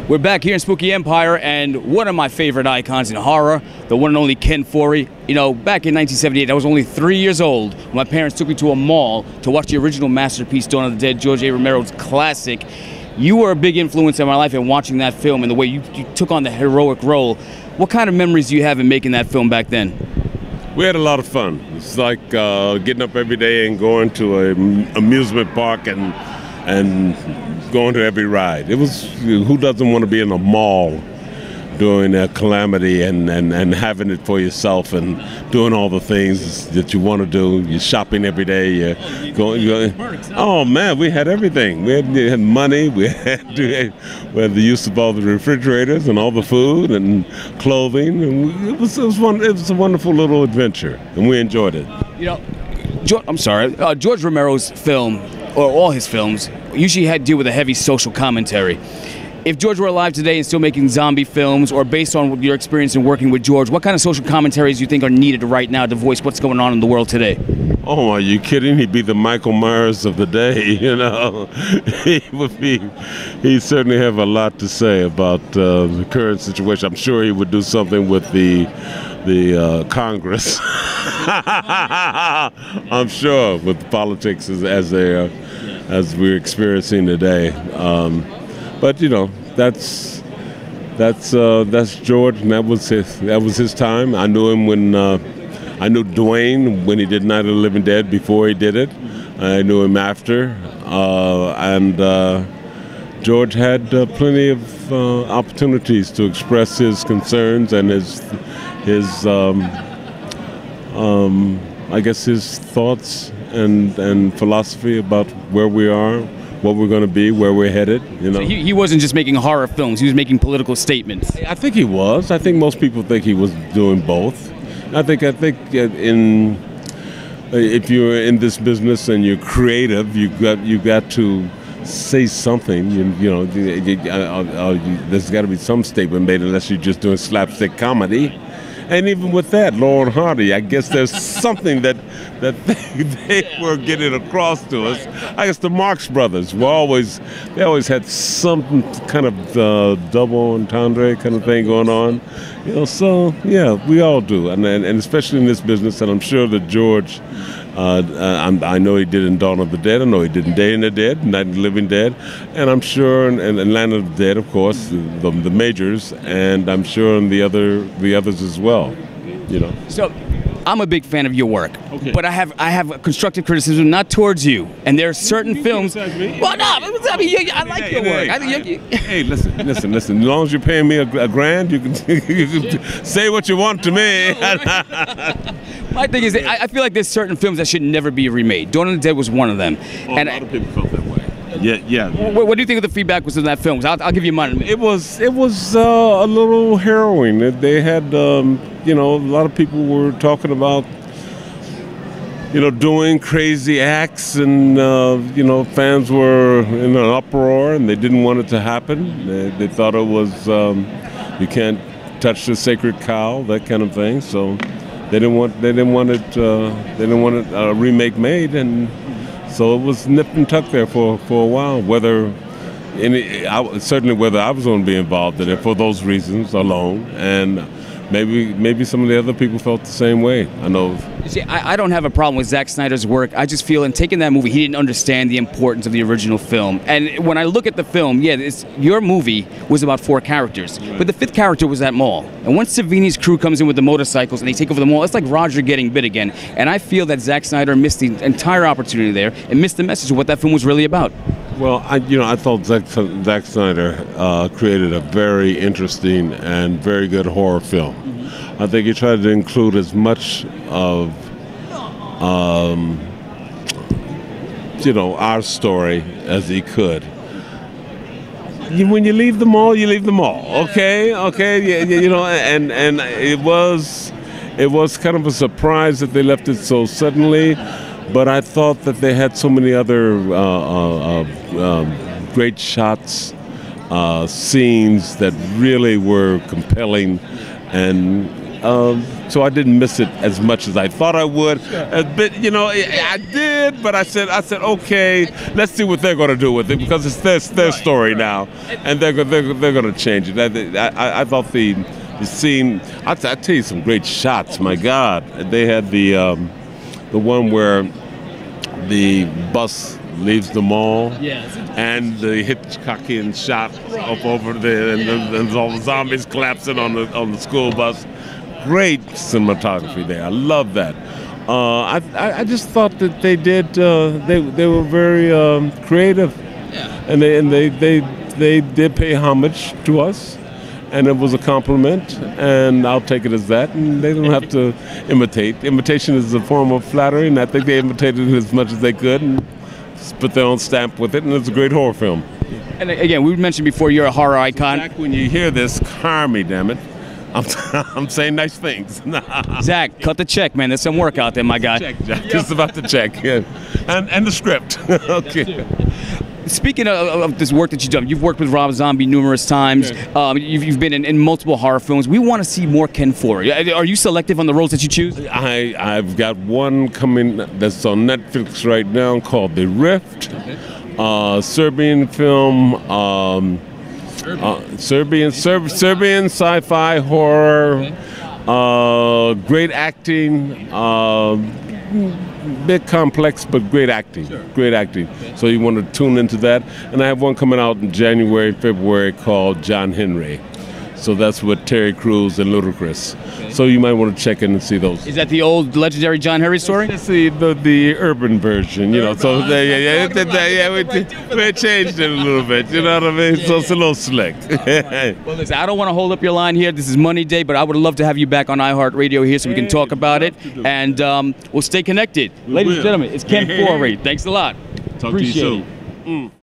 We're back here in Spooky Empire, and one of my favorite icons in horror, the one and only Ken Foree. You know, back in 1978, I was only 3 years old when my parents took me to a mall to watch the original masterpiece, Dawn of the Dead, George A. Romero's classic. You were a big influence in my life in watching that film and the way you took on the heroic role. What kind of memories do you have in making that film back then? We had a lot of fun. It's like getting up every day and going to an amusement park and going to every ride. It was, who doesn't want to be in a mall during a calamity and having it for yourself and doing all the things that you want to do. You're shopping every day. You're going, oh man, we had everything. We had money. We had the use of all the refrigerators and all the food and clothing. And it was a wonderful little adventure, and we enjoyed it. You know, George Romero's film, or all his films, usually had to deal with a heavy social commentary. If George were alive today and still making zombie films, or based on your experience in working with George, what kind of social commentaries do you think are needed right now to voice what's going on in the world today? Oh, are you kidding? He'd be the Michael Myers of the day, you know. He'd certainly have a lot to say about the current situation. I'm sure he would do something with the Congress. I'm sure, with politics as we're experiencing today. But you know, that's George, and that was his time. I knew him when I knew Dwayne when he did Night of the Living Dead before he did it. I knew him after, and George had plenty of opportunities to express his concerns and his I guess his thoughts and philosophy about where we are, what we're going to be, where we're headed. You know, so he wasn't just making horror films; he was making political statements. I think he was. I think most people think he was doing both. I think if you're in this business and you're creative, you got to say something. You know, there's got to be some statement made, unless you're just doing slapstick comedy. And even with that, Laurel and Hardy, I guess there's something that they were getting across to us. I guess the Marx Brothers they always had some kind of double entendre kind of thing going on. You know, so yeah, we all do, and especially in this business. And I'm sure that George, I know he did in Dawn of the Dead. I know he did in Day of the Dead, Night of the Living Dead, and I'm sure in Land of the Dead, of course, the majors, and I'm sure in the others as well. You know. So, I'm a big fan of your work, okay, but I have a constructive criticism, not towards you. And there are certain films. Well, no, I mean, I like your work. Hey, listen. As long as you're paying me a grand, you can say what you want to me. My thing is, I feel like there's certain films that should never be remade. Dawn of the Dead was one of them. Oh, and a lot of people felt that way. Yeah. What do you think of the feedback was in that film? I'll give you mine. It was a little harrowing. They had, you know, a lot of people were talking about, you know, doing crazy acts, and you know, fans were in an uproar, and they didn't want it to happen. They thought it was you can't touch the sacred cow, that kind of thing. So they didn't want it a remake made, and so it was nipped and tucked there for a while. Certainly whether I was going to be involved in it for those reasons alone, and maybe some of the other people felt the same way. I know. See, I don't have a problem with Zack Snyder's work. I just feel in taking that movie, he didn't understand the importance of the original film. And when I look at the film, yeah, your movie was about 4 characters, but the 5th character was that mall. And once Savini's crew comes in with the motorcycles and they take over the mall, it's like Roger getting bit again. And I feel that Zack Snyder missed the entire opportunity there and missed the message of what that film was really about. Well, I thought Zack Snyder created a very interesting and very good horror film. I think he tried to include as much of, you know, our story as he could. When you leave the mall, you leave the mall. Okay, yeah, you know, and it was kind of a surprise that they left it so suddenly. But I thought that they had so many other great shots, scenes that really were compelling, and So I didn't miss it as much as I thought I would. But you know, I did. But I said, okay, let's see what they're going to do with it, because it's their story now, and they're going to change it. I thought the scene. I tell you, some great shots. My God, they had the one where the bus leaves the mall, and the Hitchcockian shot up over there, and all the zombies collapsing on the school bus. Great cinematography there. I love that. I just thought that they did. They were very creative, and they did pay homage to us, and it was a compliment, and I'll take it as that. And they don't have to imitate. Imitation is a form of flattery, and I think they imitated it as much as they could, and put their own stamp with it, and it's a great horror film. And again, we mentioned before, you're a horror icon. Zach, when you hear this, car me, damn it. I'm saying nice things. Zach, cut the check, man. There's some work out there, my guy. Check, Jack. Just about to check. Yeah. And the script. Okay. Speaking of this work that you've done, you've worked with Rob Zombie numerous times. You've been in multiple horror films. We want to see more Ken Foree. Are you selective on the roles that you choose? I've got one coming that's on Netflix right now called The Rift. Serbian film. Serbian sci-fi horror. Great acting. Bit complex, but great acting. Great acting. So you want to tune into that. And I have one coming out in January, February called John Henry. So that's with Terry Crews and Ludacris. So you might want to check in and see those. Is that the old legendary John Henry story? It's the urban version, you know. So we changed it a little bit. You know what I mean? So it's a little slick. Well, listen, I don't want to hold up your line here. This is Money Day, but I would love to have you back on iHeart Radio here so we can talk about it, and we'll stay connected. Ladies and gentlemen, it's Ken Foree. Thanks a lot. Talk to you soon.